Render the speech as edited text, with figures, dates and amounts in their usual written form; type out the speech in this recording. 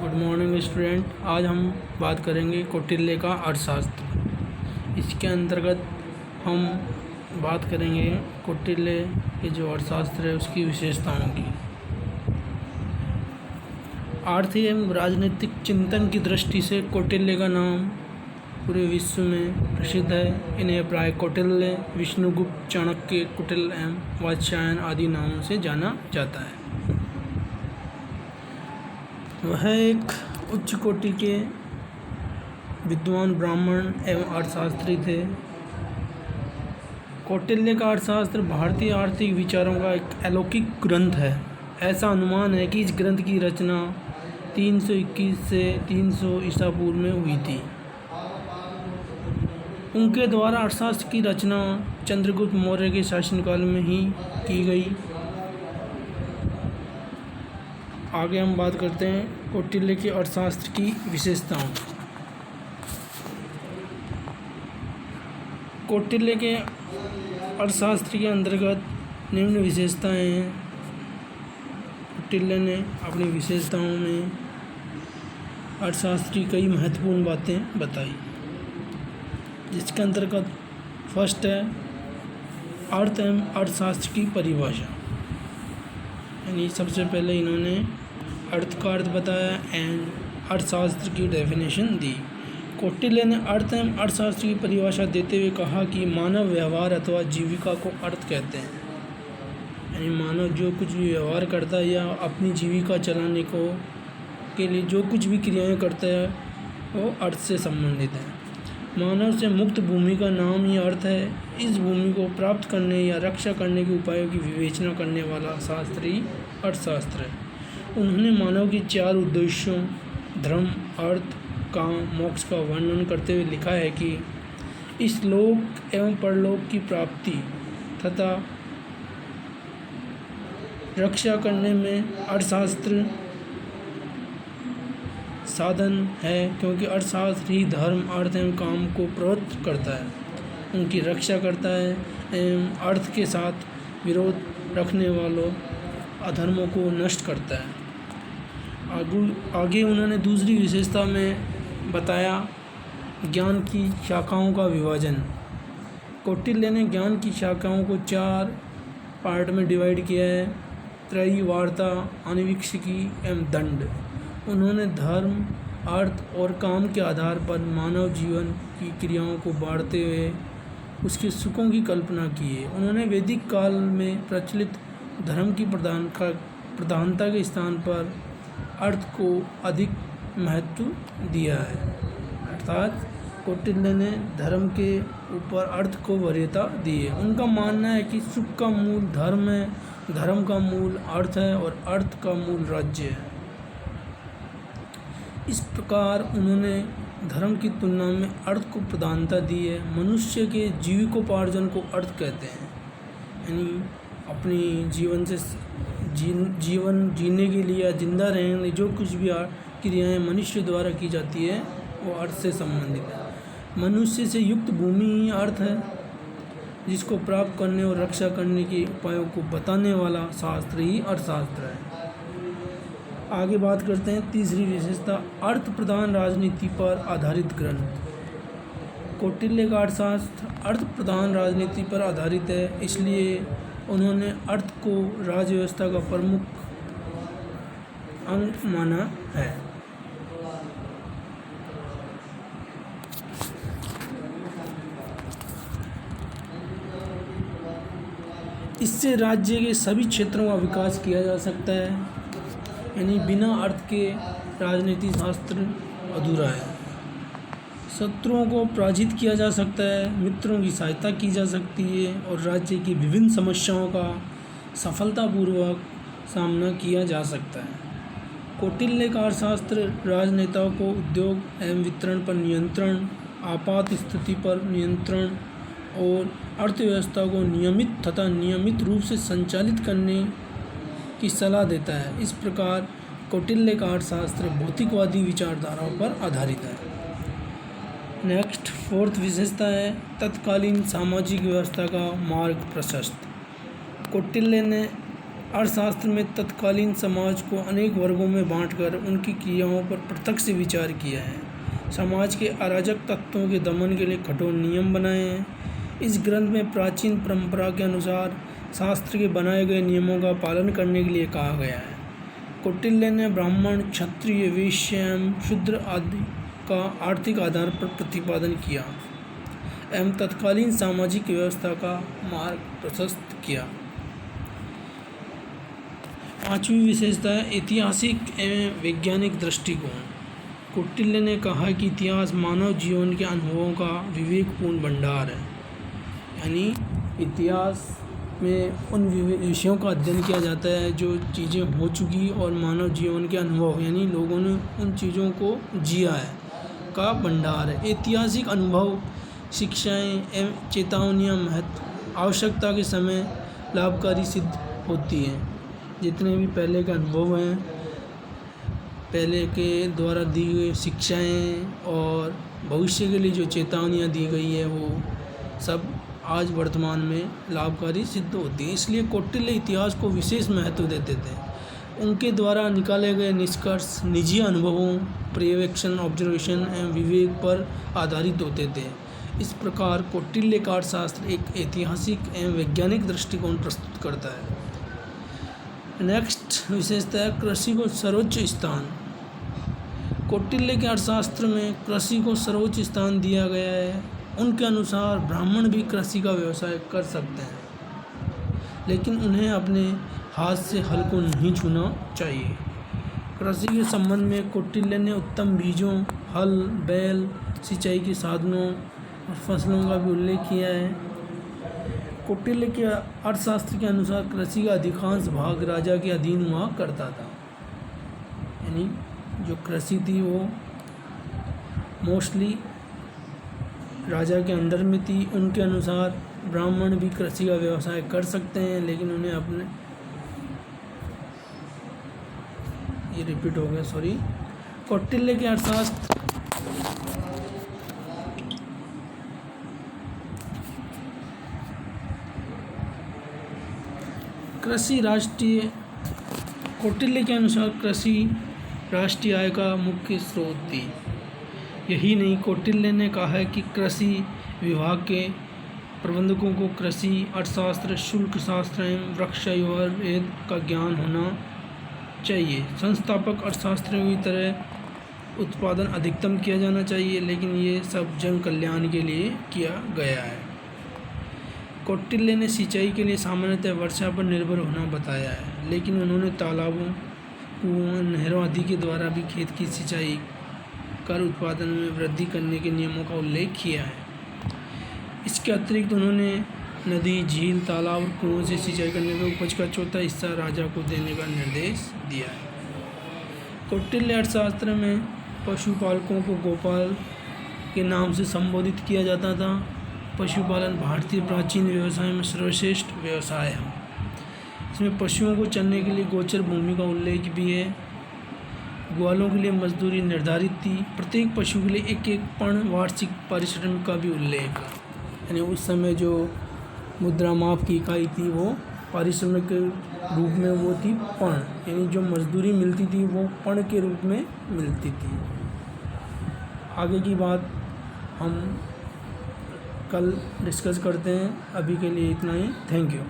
Good morning student. आज हम बात करेंगे कौटिल्य का अर्थशास्त्र। इसके अंतर्गत हम बात करेंगे कौटिल्य के जो अर्थशास्त्र है उसकी विशेषताओं की। आर्थिक एवं राजनीतिक चिंतन की दृष्टि से कौटिल्य का नाम पूरे विश्व में प्रसिद्ध है। इन्हें प्राय कौटिल्य, विष्णुगुप्त, चाणक्य, कुटिल एवं वात्स्यायन आदि नामों से जाना जाता है। वह एक उच्च कोटि के विद्वान ब्राह्मण एवं अर्थशास्त्री थे। कौटिल्य का अर्थशास्त्र भारतीय आर्थिक विचारों का एक अलौकिक ग्रंथ है। ऐसा अनुमान है कि इस ग्रंथ की रचना 321 से 300 ईसा पूर्व में हुई थी। उनके द्वारा अर्थशास्त्र की रचना चंद्रगुप्त मौर्य के शासनकाल में ही की गई। आगे हम बात करते हैं कौटिल्य के अर्थशास्त्र की विशेषताओं। कौटिल्य के अर्थशास्त्र के अंतर्गत निम्न विशेषताएं हैं। कौटिल्य ने अपनी विशेषताओं में अर्थशास्त्र की कई महत्वपूर्ण बातें बताई, जिसके अंतर्गत फर्स्ट है अर्थ एवं अर्थशास्त्र की परिभाषा। यानी सबसे पहले इन्होंने अर्थ का अर्थ बताया एंड अर्थशास्त्र की डेफिनेशन दी। कौटिल्य ने अर्थ एवं अर्थशास्त्र की परिभाषा देते हुए कहा कि मानव व्यवहार अथवा जीविका को अर्थ कहते हैं। यानी मानव जो कुछ भी व्यवहार करता है या अपनी जीविका चलाने को के लिए जो कुछ भी क्रियाएं करता है वो अर्थ से संबंधित है। मानव से मुक्त भूमि का नाम ही अर्थ है। इस भूमि को प्राप्त करने या रक्षा करने के उपायों की विवेचना करने वाला शास्त्र ही अर्थशास्त्र है। उन्होंने मानव के 4 उद्देश्यों धर्म, अर्थ, काम, मोक्ष का वर्णन करते हुए लिखा है कि इस लोक एवं परलोक की प्राप्ति तथा रक्षा करने में अर्थशास्त्र साधन है, क्योंकि अर्थशास्त्र ही धर्म, अर्थ एवं काम को प्रवृत्त करता है, उनकी रक्षा करता है एवं अर्थ के साथ विरोध रखने वालों अधर्मों को नष्ट करता है। आगे उन्होंने दूसरी विशेषता में बताया ज्ञान की शाखाओं का विभाजन। कौटिल्य ने ज्ञान की शाखाओं को 4 पार्ट में डिवाइड किया है: त्रयी, वार्ता, अनवीक्षिकी एवं दंड। उन्होंने धर्म, अर्थ और काम के आधार पर मानव जीवन की क्रियाओं को बांटते हुए उसके सुखों की कल्पना की है। उन्होंने वैदिक काल में प्रचलित धर्म की प्रधानता के स्थान पर अर्थ को अधिक महत्व दिया है। अर्थात कौटिल्य ने धर्म के ऊपर अर्थ को वरीयता दी है। उनका मानना है कि सुख का मूल धर्म है, धर्म का मूल अर्थ है और अर्थ का मूल राज्य है। इस प्रकार उन्होंने धर्म की तुलना में अर्थ को प्रधानता दी है। मनुष्य के जीविकोपार्जन को अर्थ कहते हैं। यानी अपनी जीवन जीने के लिए या जिंदा रहने के जो कुछ भी क्रियाएं मनुष्य द्वारा की जाती है वो अर्थ से संबंधित है। मनुष्य से युक्त भूमि ही अर्थ है, जिसको प्राप्त करने और रक्षा करने के उपायों को बताने वाला शास्त्र ही अर्थशास्त्र है। आगे बात करते हैं तीसरी विशेषता, अर्थ प्रधान राजनीति पर आधारित ग्रंथ। कौटिल्य का अर्थशास्त्र अर्थ प्रधान राजनीति पर आधारित है, इसलिए उन्होंने अर्थ को राज्य व्यवस्था का प्रमुख अंग माना है। इससे राज्य के सभी क्षेत्रों का विकास किया जा सकता है। यानी बिना अर्थ के राजनीति शास्त्र अधूरा है। शत्रुओं को पराजित किया जा सकता है, मित्रों की सहायता की जा सकती है और राज्य की विभिन्न समस्याओं का सफलतापूर्वक सामना किया जा सकता है। कौटिल्य का अर्थशास्त्र राजनेताओं को उद्योग एवं वितरण पर नियंत्रण, आपात स्थिति पर नियंत्रण और अर्थव्यवस्था को नियमित तथा नियमित रूप से संचालित करने की सलाह देता है। इस प्रकार कौटिल्य का अर्थशास्त्र भौतिकवादी विचारधाराओं पर आधारित है। नेक्स्ट 4th विशेषता है तत्कालीन सामाजिक व्यवस्था का मार्ग प्रशस्त। कौटिल्य ने अर्थशास्त्र में तत्कालीन समाज को अनेक वर्गों में बांटकर उनकी क्रियाओं पर प्रत्यक्ष से विचार किया है। समाज के अराजक तत्वों के दमन के लिए कठोर नियम बनाए हैं। इस ग्रंथ में प्राचीन परंपरा के अनुसार शास्त्र के बनाए गए नियमों का पालन करने के लिए कहा गया है। कौटिल्य ने ब्राह्मण, क्षत्रिय, वैश्य एवं शूद्र आदि का आर्थिक आधार पर प्रतिपादन किया एवं तत्कालीन सामाजिक व्यवस्था का मार्ग प्रशस्त किया। पांचवी विशेषता है ऐतिहासिक एवं वैज्ञानिक दृष्टिकोण। कौटिल्य ने कहा कि इतिहास मानव जीवन के अनुभवों का विवेकपूर्ण भंडार है। यानी इतिहास में उन विषयों का अध्ययन किया जाता है जो चीज़ें हो चुकी और मानव जीवन के अनुभव यानी लोगों ने उन चीज़ों को जिया है का भंडार है। ऐतिहासिक अनुभव, शिक्षाएं एवं चेतावनियाँ महत्व आवश्यकता के समय लाभकारी सिद्ध होती हैं। जितने भी पहले के अनुभव हैं, पहले के द्वारा दी गई शिक्षाएं और भविष्य के लिए जो चेतावनियाँ दी गई है वो सब आज वर्तमान में लाभकारी सिद्ध होती है। इसलिए कौटिल्य इतिहास को विशेष महत्व देते थे। उनके द्वारा निकाले गए निष्कर्ष निजी अनुभवों, पर्यवेक्षण, ऑब्जर्वेशन एवं विवेक पर आधारित होते थे। इस प्रकार कौटिल्य का अर्थशास्त्र एक ऐतिहासिक एवं वैज्ञानिक दृष्टिकोण प्रस्तुत करता है। नेक्स्ट विशेषता है कृषि को सर्वोच्च स्थान। कौटिल्य के अर्थशास्त्र में कृषि को सर्वोच्च स्थान दिया गया है। उनके अनुसार ब्राह्मण भी कृषि का व्यवसाय कर सकते हैं, लेकिन उन्हें अपने हाथ से हल को नहीं छूना चाहिए। कृषि के संबंध में कौटिल्य ने उत्तम बीजों, हल, बैल, सिंचाई के साधनों और फसलों का भी उल्लेख किया है। कौटिल्य के अर्थशास्त्र के अनुसार कृषि का अधिकांश भाग राजा के अधीन हुआ करता था। यानी जो कृषि थी वो मोस्टली राजा के अंडर में थी। उनके अनुसार ब्राह्मण भी कृषि का व्यवसाय कर सकते हैं, लेकिन उन्हें अपने ये रिपीट हो गया, सॉरी। कौटिल्य के अर्थशास्त्र कृषि राष्ट्रीय कौटिल्य के अनुसार कृषि राष्ट्रीय आय का मुख्य स्रोत थी। यही नहीं, कौटिल्य ने कहा है कि कृषि विभाग के प्रबंधकों को कृषि अर्थशास्त्र, शुल्क शास्त्र एवं वृक्ष आयुर्वेद का ज्ञान होना चाहिए। संस्थापक अर्थशास्त्रियों की तरह उत्पादन अधिकतम किया जाना चाहिए, लेकिन ये सब जन कल्याण के लिए किया गया है। कौटिल्य ने सिंचाई के लिए सामान्यतः वर्षा पर निर्भर होना बताया है, लेकिन उन्होंने तालाबों, कुओं, नहरों आदि के द्वारा भी खेत की सिंचाई कर उत्पादन में वृद्धि करने के नियमों का उल्लेख किया है। इसके अतिरिक्त उन्होंने नदी, झील, तालाब और कुओं से सिंचाई करने पर उपज का चौथा हिस्सा राजा को देने का निर्देश दिया है। कौटिल्य अर्थशास्त्र में पशुपालकों को गोपाल के नाम से संबोधित किया जाता था। पशुपालन भारतीय प्राचीन व्यवसाय में सर्वश्रेष्ठ व्यवसाय है। इसमें पशुओं को चरने के लिए गोचर भूमि का उल्लेख भी है। ग्वालों के लिए मजदूरी निर्धारित थी। प्रत्येक पशु के लिए एक एक पण वार्षिक पारिश्रमिक का भी उल्लेख है। यानी उस समय जो मुद्रा माप की इकाई थी वो पारिश्रमिक के रूप में वो थी पण, यानी जो मजदूरी मिलती थी वो पण के रूप में मिलती थी। आगे की बात हम कल डिस्कस करते हैं। अभी के लिए इतना ही। Thank you.